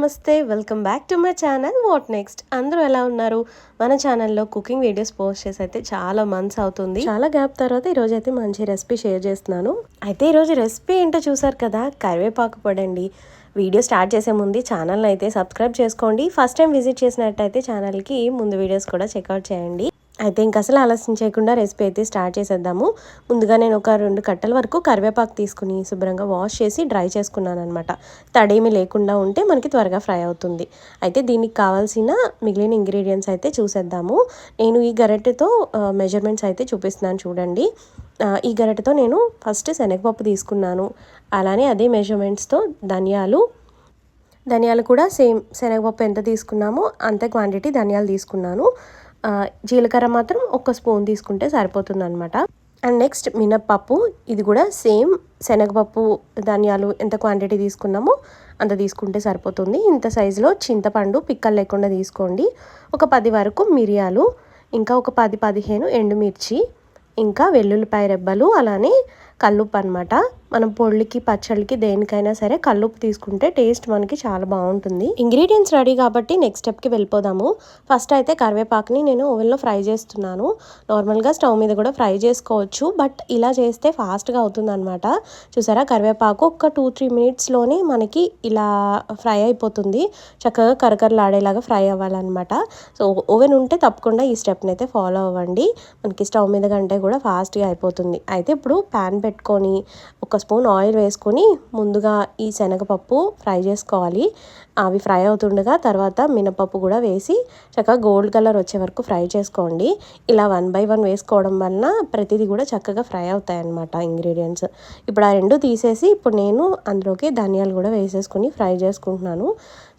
నమస్తే, welcome back to my channel what next. అందరూ ఎలా ఉన్నారు? మన ఛానల్లో కుకింగ్ వీడియోస్ పోస్ట్ చేసి అయితే చాలా మంత్స్ అవుతుంది. చాలా గ్యాప్ తర్వాత ఈరోజు అయితే మంచి రెసిపీ షేర్ చేస్తున్నాను. అయితే ఈరోజు రెసిపీ ఏంటో చూసారు కదా, కరివేపాకు పొడి అండి. వీడియో స్టార్ట్ చేసే ముందు ఛానల్ని అయితే సబ్స్క్రైబ్ చేసుకోండి. ఫస్ట్ టైం విజిట్ చేసినట్టయితే ఛానల్కి ముందు వీడియోస్ కూడా చెక్అవుట్ చేయండి. అయితే ఇంక అసలు ఆలస్యం చేయకుండా రెసిపీ అయితే స్టార్ట్ చేసేద్దాము. ముందుగా నేను ఒక 2 కట్టల వరకు కరివేపాకు తీసుకుని శుభ్రంగా వాష్ చేసి డ్రై చేసుకున్నాను అనమాట. తడేమి లేకుండా ఉంటే మనకి త్వరగా ఫ్రై అవుతుంది. అయితే దీనికి కావాల్సిన మిగిలిన ఇంగ్రీడియంట్స్ అయితే చూసేద్దాము. నేను ఈ గరిటెతో మెజర్మెంట్స్ అయితే చూపిస్తున్నాను చూడండి. ఈ గరిటెతో నేను ఫస్ట్ శనగపప్పు తీసుకున్నాను. అలానే అదే మెజర్మెంట్స్తో ధనియాలు కూడా సేమ్ శనగపప్పు ఎంత తీసుకున్నామో అంత క్వాంటిటీ ధనియాలు తీసుకున్నాను. జీలకర్ర మాత్రం 1 స్పూన్ తీసుకుంటే సరిపోతుంది అనమాట. అండ్ నెక్స్ట్ మినప్పప్పు, ఇది కూడా సేమ్ శనగపప్పు ధనియాలు ఎంత క్వాంటిటీ తీసుకున్నామో అంత తీసుకుంటే సరిపోతుంది. ఇంత సైజులో చింతపండు పిక్కలు లేకుండా తీసుకోండి. ఒక 10 వరకు మిరియాలు, ఇంకా ఒక 10-15 ఎండుమిర్చి, ఇంకా వెల్లుల్లిపాయ రెబ్బలు, అలానే కల్లుప్పు అనమాట. మనం పొళ్ళకి పచ్చళ్ళకి దేనికైనా సరే కల్లుప్పు తీసుకుంటే టేస్ట్ మనకి చాలా బాగుంటుంది. ఇంగ్రీడియంట్స్ రెడీ కాబట్టి నెక్స్ట్ స్టెప్కి వెళ్ళిపోదాము. ఫస్ట్ అయితే కరివేపాకుని నేను ఓవెన్లో ఫ్రై చేస్తున్నాను. నార్మల్గా స్టవ్ మీద కూడా ఫ్రై చేసుకోవచ్చు, బట్ ఇలా చేస్తే ఫాస్ట్గా అవుతుంది అనమాట. చూసారా, కరివేపాకు ఒక 2-3 మినిట్స్లోనే మనకి ఇలా ఫ్రై అయిపోతుంది. చక్కగా కరకరలాడేలాగా ఫ్రై అవ్వాలన్నమాట. సో ఓవెన్ ఉంటే తప్పకుండా ఈ స్టెప్ని అయితే ఫాలో అవ్వండి. మనకి స్టవ్ మీద కంటే కూడా ఫాస్ట్గా అయిపోతుంది. అయితే ఇప్పుడు ప్యాన్ పెట్టుకొని 1 స్పూన్ ఆయిల్ వేసుకొని ముందుగా ఈ శనగపప్పు ఫ్రై చేసుకోవాలి. అవి ఫ్రై అవుతుండగా తర్వాత మినపప్పు కూడా వేసి చక్కగా గోల్డ్ కలర్ వచ్చే వరకు ఫ్రై చేసుకోండి. ఇలా 1 by 1 వేసుకోవడం వలన ప్రతిదీ కూడా చక్కగా ఫ్రై అవుతాయి అన్నమాట ఇంగ్రీడియంట్స్. ఇప్పుడు ఆ 2 తీసేసి ఇప్పుడు నేను అందులోకి ధనియాలు కూడా వేసేసుకుని ఫ్రై చేసుకుంటున్నాను.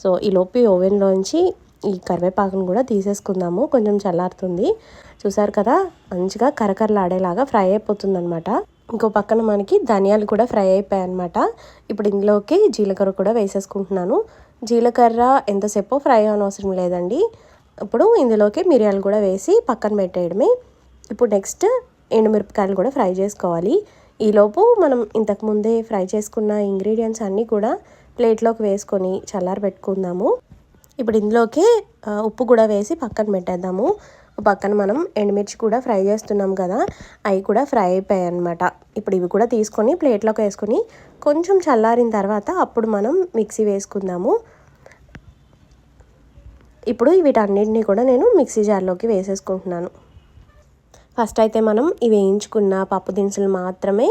సో ఈలోపు ఓవెన్లోంచి ఈ కరివేపాకును కూడా తీసేసుకుందాము. కొంచెం చల్లారుతుంది. చూసారు కదా, మంచిగా కరకరలాడేలాగా ఫ్రై అయిపోతుంది అనమాట. ఇంకో పక్కన మనకి ధనియాలు కూడా ఫ్రై అయిపోయాయి అనమాట. ఇప్పుడు ఇందులోకి జీలకర్ర కూడా వేసేసుకుంటున్నాను. జీలకర్ర ఎంతసేపు ఫ్రై అవసరం లేదండి. ఇప్పుడు ఇందులోకి మిరియాలు కూడా వేసి పక్కన పెట్టేయడమే. ఇప్పుడు నెక్స్ట్ ఎండుమిరపకాయలు కూడా ఫ్రై చేసుకోవాలి. ఈలోపు మనం ఇంతకుముందే ఫ్రై చేసుకున్న ఇంగ్రీడియంట్స్ అన్నీ కూడా ప్లేట్లోకి వేసుకొని చల్లారి పెట్టుకుందాము. ఇప్పుడు ఇందులోకి ఉప్పు కూడా వేసి పక్కన పెట్టేద్దాము. పక్కన మనం ఎండుమిర్చి కూడా ఫ్రై చేస్తున్నాం కదా, అవి కూడా ఫ్రై అయిపోయాయి అనమాట. ఇప్పుడు ఇవి కూడా తీసుకొని ప్లేట్లోకి వేసుకొని కొంచెం చల్లారిన తర్వాత అప్పుడు మనం మిక్సీ వేసుకుందాము. ఇప్పుడు వీటన్నిటిని కూడా నేను మిక్సీ జార్లోకి వేసేసుకుంటున్నాను. ఫస్ట్ అయితే మనం ఇవి వేయించుకున్న పప్పు దినుసులు మాత్రమే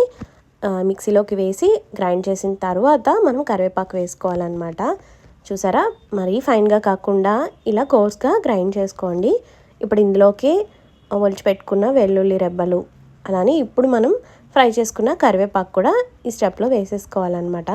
మిక్సీలోకి వేసి గ్రైండ్ చేసిన తర్వాత మనం కరివేపాకు వేసుకోవాలన్నమాట. చూసారా, మరీ ఫైన్గా కాకుండా ఇలా కోర్స్గా గ్రైండ్ చేసుకోండి. ఇప్పుడు ఇందులోకి ఒలిచిపెట్టుకున్న వెల్లుల్లి రెబ్బలు, అలానే ఇప్పుడు మనం ఫ్రై చేసుకున్న కరివేపాకు కూడా ఈ స్టెప్లో వేసేసుకోవాలన్నమాట.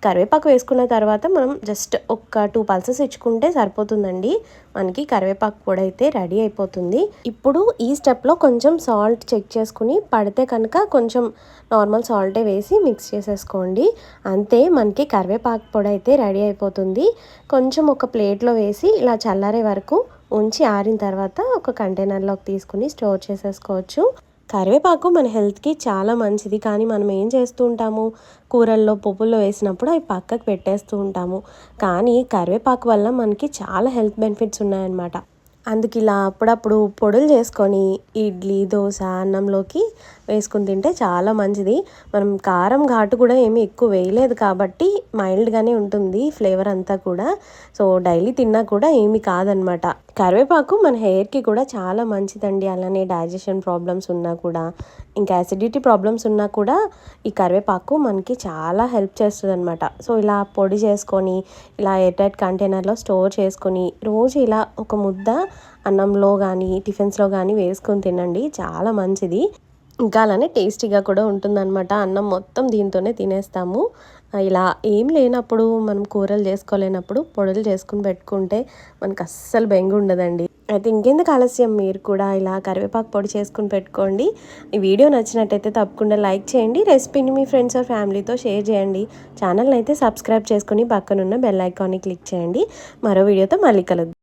కరివేపాకు వేసుకున్న తర్వాత మనం జస్ట్ ఒక 2 పల్సెస్ ఇచ్చుకుంటే సరిపోతుందండి. మనకి కరివేపాకు పొడి అయితే రెడీ అయిపోతుంది. ఇప్పుడు ఈ స్టెప్లో కొంచెం సాల్ట్ చెక్ చేసుకుని పడితే కనుక కొంచెం నార్మల్ సాల్టే వేసి మిక్స్ చేసేసుకోండి. అంతే, మనకి కరివేపాకు పొడి అయితే రెడీ అయిపోతుంది. కొంచెం ఒక ప్లేట్లో వేసి ఇలా చల్లారే వరకు ఉంచి ఆరిన తర్వాత ఒక కంటైనర్లోకి తీసుకుని స్టోర్ చేసేసుకోవచ్చు. కరివేపాకు మన హెల్త్కి చాలా మంచిది, కానీ మనం ఏం చేస్తూ ఉంటాము, కూరల్లో పప్పుల్లో వేసినప్పుడు అవి పక్కకు పెట్టేస్తూ ఉంటాము. కానీ కరివేపాకు వల్ల మనకి చాలా హెల్త్ బెనిఫిట్స్ ఉన్నాయన్నమాట. అందుకు ఇలా అప్పుడప్పుడు పొడులు చేసుకొని ఇడ్లీ, దోశ, అన్నంలోకి వేసుకుని తింటే చాలా మంచిది. మనం కారం ఘాటు కూడా ఏమీ ఎక్కువ వేయలేదు కాబట్టి మైల్డ్గానే ఉంటుంది ఫ్లేవర్ అంతా కూడా. సో డైలీ తిన్నా కూడా ఏమీ కాదనమాట. కరివేపాకు మన హెయిర్కి కూడా చాలా మంచిదండి. అలానే డైజెషన్ ప్రాబ్లమ్స్ ఉన్నా కూడా, ఇంకా యాసిడిటీ ప్రాబ్లమ్స్ ఉన్నా కూడా ఈ కరివేపాకు మనకి చాలా హెల్ప్ చేస్తుంది అనమాట. సో ఇలా పొడి చేసుకొని ఇలా ఎయిర్ టైట్ కంటైనర్లో స్టోర్ చేసుకొని రోజు ఇలా ఒక ముద్ద అన్నంలో కానీ టిఫిన్స్లో కానీ వేసుకొని తినండి, చాలా మంచిది. ఇంకా అలానే టేస్టీగా కూడా ఉంటుందన్నమాట. అన్నం మొత్తం దీంతోనే తినేస్తాము. ఇలా ఏం లేనప్పుడు, మనం కూరలు చేసుకోలేనప్పుడు పొడులు చేసుకుని పెట్టుకుంటే మనకు అస్సలు బెంగ ఉండదండి. అయితే ఇంకెందుకు ఆలస్యం, మీరు కూడా ఇలా కరివేపాకు పొడి చేసుకుని పెట్టుకోండి. ఈ వీడియో నచ్చినట్టయితే తప్పకుండా లైక్ చేయండి. రెసిపీని మీ ఫ్రెండ్స్ ఆర్ ఫ్యామిలీతో షేర్ చేయండి. ఛానల్ని అయితే సబ్స్క్రైబ్ చేసుకుని పక్కనున్న బెల్ ఐకాన్ని క్లిక్ చేయండి. మరో వీడియోతో మళ్ళీ కలుద్దాం.